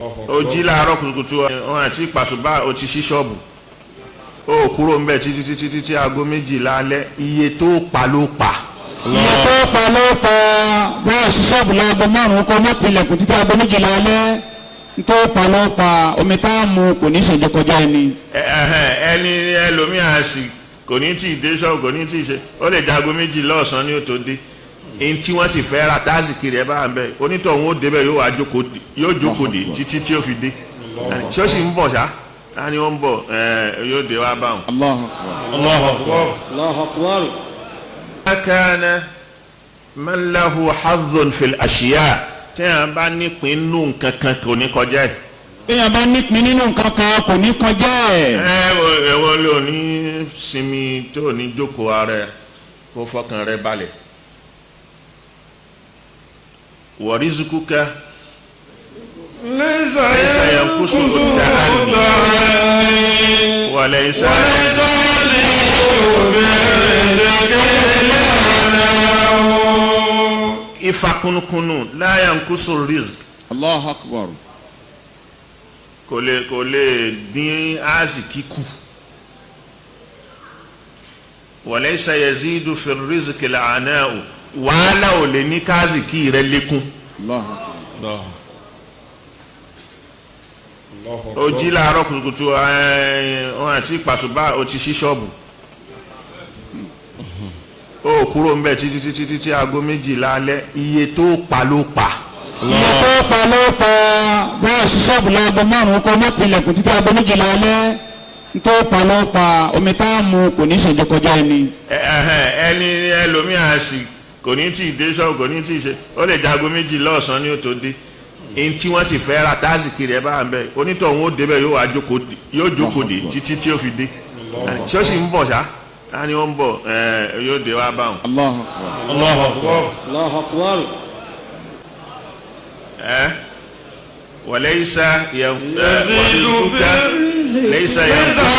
ó jí láàárọ̀ kùtùkùtù wọn àti pàṣùbà ó ti ṣí ṣọ́ọ̀bù ó kúrò ń bẹ̀ títí tí aago 12 alẹ́ iye tó pa ló pa. iye tó pa ló pa báyà ṣí ṣọ́ọ̀bù láago 5 kọ́ mọ́ tilẹ̀kùn títí aago 12 alẹ́ tó pa ló pa omi tá a mu kò ní ṣèjọ kọjá ẹni. ẹni ẹlòmíà sì kò ní tí ì dé ṣọ́ọ̀bù kò ní tí ì ṣe ó lè jago 2 lọ́sàn-án ní ó tó dé èyí tí wọ́n sì fẹ́ ra táàsì kiri ẹ̀ bá ń bẹ̀ onítọ̀hún ó débẹ̀ yóò jókòó dé títí tí ó fi dé ṣé ó sì ń bọ̀ ṣá á ní ó ń bọ̀ yóò dé wá báwọn. Allahu Akbar. Allahu Akbar. kana man lahu hazzun fil ashiya téèyàn bá nípìn nù nǹkan kan kò ní kọjá ẹ̀. téèyàn bá nípìn nínú nǹkan kan kò ní kọjá ẹ̀. ẹ̀wọ̀n ló ní sinmi tó ní jókòó ara ẹ̀ kó fọkàn rẹ̀ balẹ̀. ورزقك ليس ينقص التأني وليس ìfàkùnkùnù لا ينقص الرزق. Allahu Akbar. kò lè dín àsìkí kù. وليس يزيد في الرزق العناء wàhálà ò lè ní káàzìkì rẹ lékún. ó jí láàárọ̀ kùtùkùtù wọn àti pàṣùbà ó ti ṣí ṣọ́ọ̀bù ó kúrò ń bẹ̀ títí tí aago 12 alẹ́ iye tó pa ló pa. iye tó pa ló pa báyà ṣí ṣọ́ọ̀bù láago 5 kọ́ mọ́ tilẹ̀kùn títí aago 12 alẹ́ tó pa ló pa omi tá a mu kò ní ṣèjọ kọjá ẹni. ẹni ẹlòmíà sì kò ní tí ì dé ṣọ́ọ̀bù kò ní tí ì ṣe ó lè jago 2 lọ́sàn-án ní ó tó dé èyí tí wọ́n sì fẹ́ ra táàsì kiri ẹ̀ bá ń bẹ̀ onítọ̀hún ó débẹ̀ yóò jókòó dé títí tí ó fi dé ṣé ó sì ń bọ̀ ṣá á ní ó ń bọ̀ yóò dé wá báwọn. Allahu Akbar. Allahu Akbar. وليس ليس ينقص